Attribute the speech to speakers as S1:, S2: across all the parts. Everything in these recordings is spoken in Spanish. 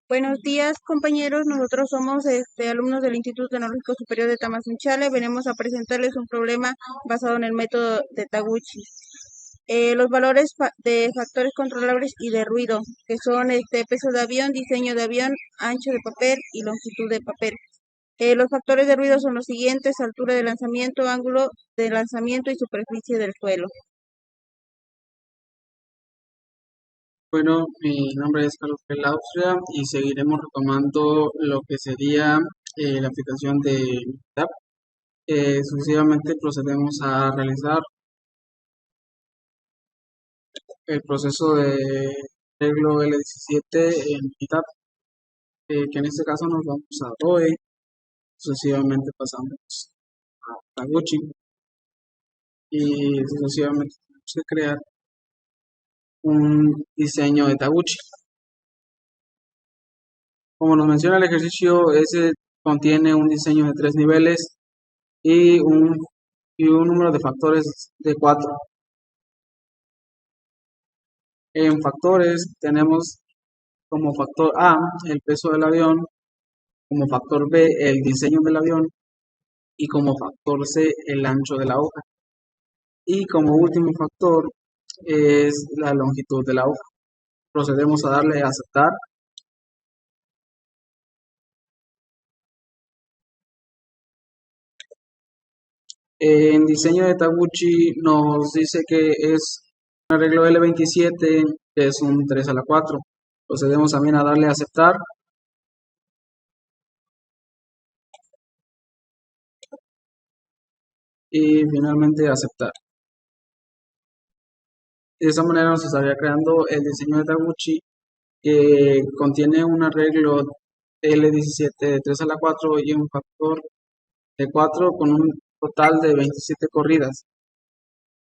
S1: Buenos días, compañeros. Nosotros somos alumnos del Instituto Tecnológico Superior de Tamazunchale. Venimos a presentarles un problema basado en el método de Taguchi. Los valores de factores controlables y de ruido, que son peso de avión, diseño de avión, ancho de papel y longitud de papel. Los factores de ruido son los siguientes: altura de lanzamiento, ángulo de lanzamiento y superficie del suelo.
S2: Bueno, mi nombre es Carlos Austria y seguiremos retomando lo que sería la aplicación de Meetup. Sucesivamente procedemos a realizar el proceso de arreglo L17 en Meetup, que en este caso nos vamos a DOE, sucesivamente pasamos a Taguchi y sucesivamente tenemos que crear un diseño de Taguchi. Como nos menciona el ejercicio, ese contiene un diseño de 3 niveles y un número de factores de 4. En factores tenemos como factor A el peso del avión, como factor B el diseño del avión y como factor C el ancho de la hoja. Y como último factor es la longitud de la hoja. Procedemos a darle a aceptar. En diseño de Taguchi nos dice que es un arreglo L27, que es un 3 a la 4. Procedemos también a darle a aceptar. Y finalmente aceptar. De esa manera nos estaría creando el diseño de Taguchi, que contiene un arreglo L17 de 3 a la 4 y un factor de 4 con un total de 27 corridas.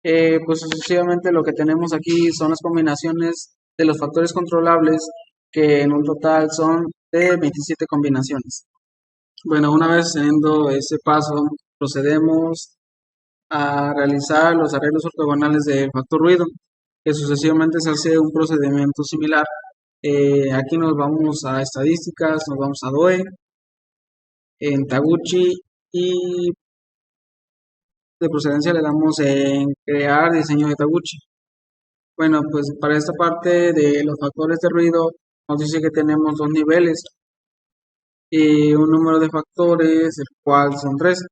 S2: Pues sucesivamente lo que tenemos aquí son las combinaciones de los factores controlables, que en un total son de 27 combinaciones. Bueno, una vez haciendo ese paso, procedemos a realizar los arreglos ortogonales del factor ruido, que sucesivamente se hace un procedimiento similar. Aquí nos vamos a estadísticas, nos vamos a DOE, en Taguchi y de procedencia le damos en crear diseño de Taguchi. Bueno, pues para esta parte de los factores de ruido nos dice que tenemos dos niveles y un número de factores, el cual son 3.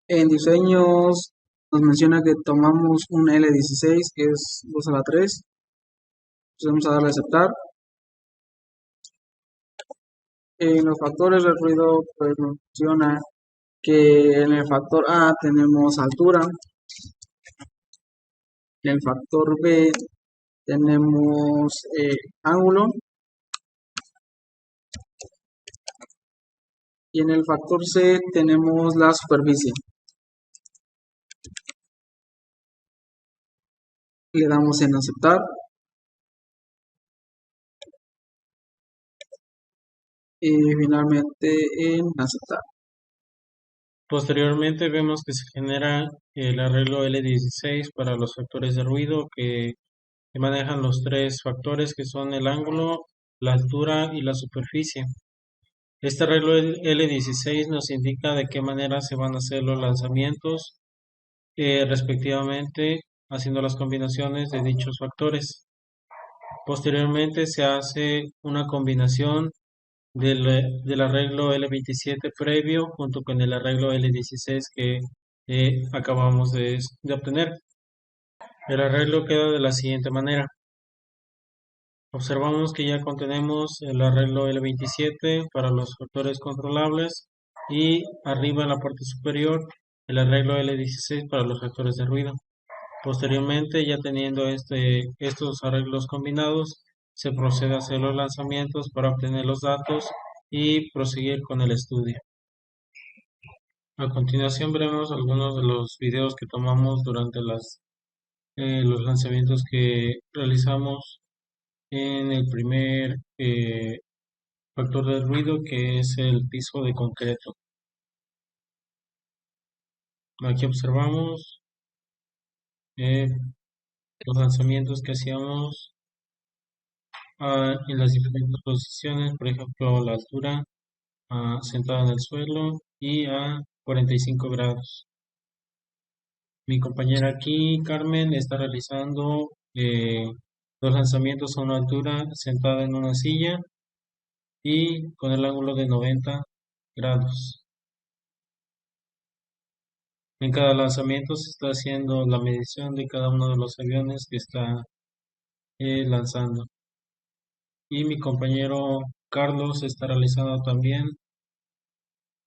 S2: En diseños nos menciona que tomamos un L16, que es 2 a la 3. Vamos a darle a aceptar. En los factores de ruido, pues nos menciona que en el factor A tenemos altura, en el factor B tenemos ángulo y en el factor C tenemos la superficie. Le damos en aceptar y finalmente en aceptar.
S3: Posteriormente vemos que se genera el arreglo L16 para los factores de ruido que manejan los tres factores que son el ángulo, la altura y la superficie. Este arreglo L16 nos indica de qué manera se van a hacer los lanzamientos respectivamente, haciendo las combinaciones de dichos factores. Posteriormente se hace una combinación del arreglo L27 previo junto con el arreglo L16 que acabamos de obtener. El arreglo queda de la siguiente manera. Observamos que ya contenemos el arreglo L27 para los factores controlables y arriba en la parte superior el arreglo L16 para los factores de ruido. Posteriormente, ya teniendo estos arreglos combinados, se procede a hacer los lanzamientos para obtener los datos y proseguir con el estudio. A continuación veremos algunos de los videos que tomamos durante los lanzamientos que realizamos en el primer factor de ruido, que es el piso de concreto. Aquí observamos eh, los lanzamientos que hacíamos en las diferentes posiciones, por ejemplo, la altura sentado en el suelo y a 45 grados. Mi compañera aquí, Carmen, está realizando los lanzamientos a una altura sentada en una silla y con el ángulo de 90 grados. En cada lanzamiento se está haciendo la medición de cada uno de los aviones que está lanzando. Y mi compañero Carlos está realizando también,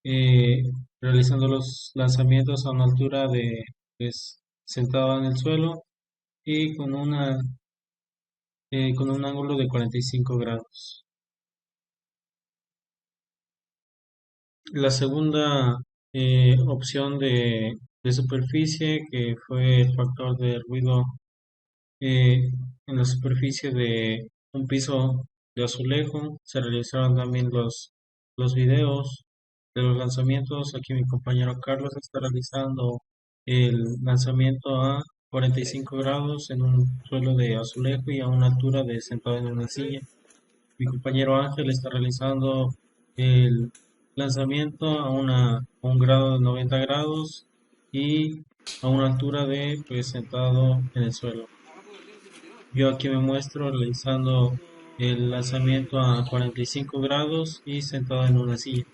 S3: eh, realizando los lanzamientos a una altura de, pues, sentado en el suelo y con un ángulo de 45 grados. La segunda opción de superficie, que fue el factor de ruido eh, en la superficie de un piso de azulejo, se realizaron también los videos de los lanzamientos. Aquí mi compañero Carlos está realizando el lanzamiento a 45 grados en un suelo de azulejo y a una altura de sentado en una silla. Mi compañero Ángel está realizando el lanzamiento a un grado de 90 grados y a una altura de pues sentado en el suelo. Yo aquí me muestro realizando el lanzamiento a 45 grados y sentado en una silla.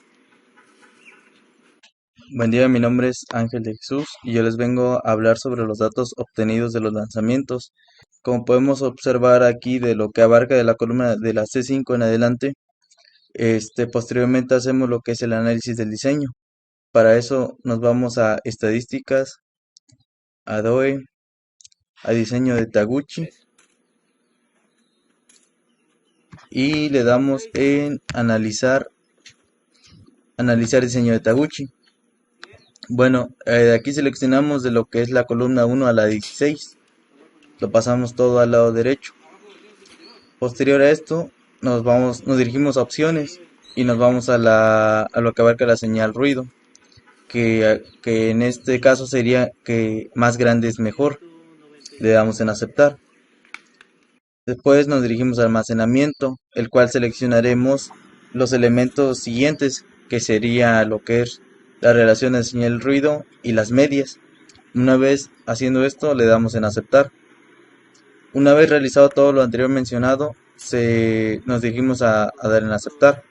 S4: Buen día, mi nombre es Ángel de Jesús y yo les vengo a hablar sobre los datos obtenidos de los lanzamientos. Como podemos observar aquí de lo que abarca de la columna de la C5 en adelante, posteriormente hacemos lo que es el análisis del diseño. Para eso nos vamos a estadísticas, a DOE, a diseño de Taguchi y le damos en analizar diseño de Taguchi. Bueno, de aquí seleccionamos de lo que es la columna 1 a la 16. Lo pasamos todo al lado derecho. Posterior a esto, nos dirigimos a opciones y nos vamos a lo que abarca la señal ruido, que en este caso sería que más grande es mejor. Le damos en aceptar. Después nos dirigimos a almacenamiento, el cual seleccionaremos los elementos siguientes, que sería lo que es la relación de señal ruido y las medias. Una vez haciendo esto, le damos en aceptar. Una vez realizado todo lo anterior mencionado, nos dirigimos a dar en aceptar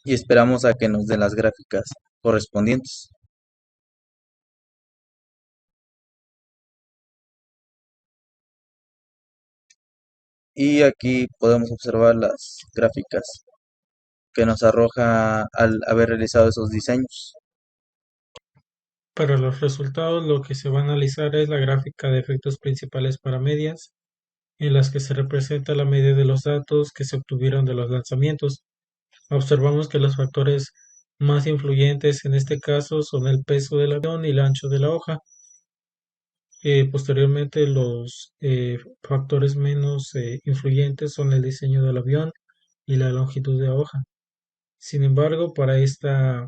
S4: y esperamos a que nos den las gráficas correspondientes. Y aquí podemos observar las gráficas que nos arroja al haber realizado esos diseños.
S3: Para los resultados, lo que se va a analizar es la gráfica de efectos principales para medias, en las que se representa la media de los datos que se obtuvieron de los lanzamientos. Observamos que los factores más influyentes en este caso son el peso del avión y el ancho de la hoja. Posteriormente, los factores menos influyentes son el diseño del avión y la longitud de hoja. Sin embargo, para esta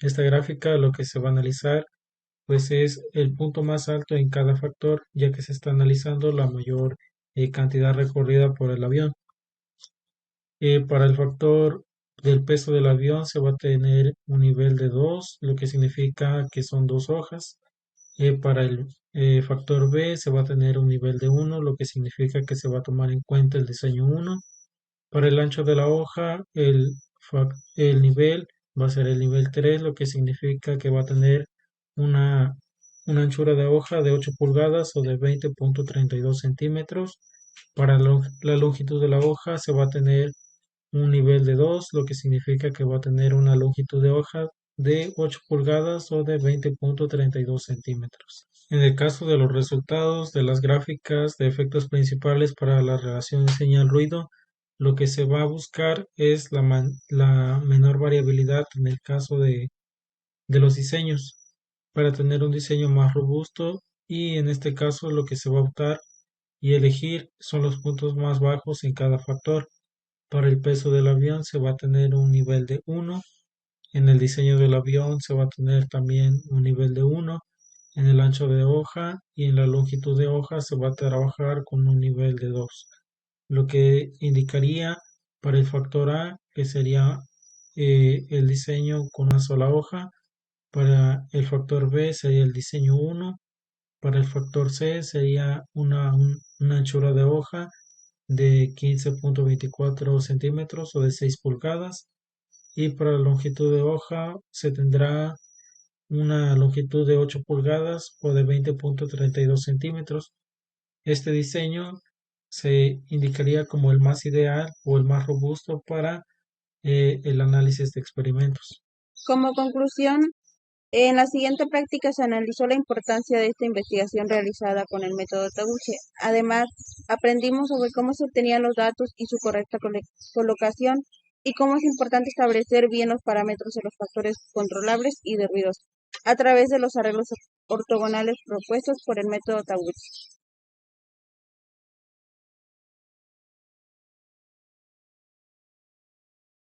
S3: gráfica lo que se va a analizar pues es el punto más alto en cada factor, ya que se está analizando la mayor cantidad recorrida por el avión. Para el factor del peso del avión se va a tener un nivel de 2, lo que significa que son dos hojas. Para el factor B se va a tener un nivel de 1, lo que significa que se va a tomar en cuenta el diseño 1. Para el ancho de la hoja, el nivel va a ser el nivel 3, lo que significa que va a tener una, una anchura de hoja de 8 pulgadas o de 20.32 centímetros. Para la longitud de la hoja se va a tener un nivel de 2, lo que significa que va a tener una longitud de hoja de 8 pulgadas o de 20.32 centímetros. En el caso de los resultados de las gráficas de efectos principales para la relación de señal-ruido, lo que se va a buscar es la menor variabilidad en el caso de los diseños, para tener un diseño más robusto, y en este caso lo que se va a optar y elegir son los puntos más bajos en cada factor. Para el peso del avión se va a tener un nivel de 1, en el diseño del avión se va a tener también un nivel de 1, En el ancho de hoja y en la longitud de hoja se va a trabajar con un nivel de 2, lo que indicaría para el factor A que sería el diseño con una sola hoja, para el factor B sería el diseño 1, para el factor C sería una anchura de hoja de 15.24 centímetros o de 6 pulgadas, y para la longitud de hoja se tendrá una longitud de 8 pulgadas o de 20.32 centímetros. Este diseño se indicaría como el más ideal o el más robusto para el análisis de experimentos.
S1: Como conclusión, en la siguiente práctica se analizó la importancia de esta investigación realizada con el método Taguchi. Además, aprendimos sobre cómo se obtenían los datos y su correcta colocación y cómo es importante establecer bien los parámetros de los factores controlables y de ruidos a través de los arreglos ortogonales propuestos por el método Taguchi.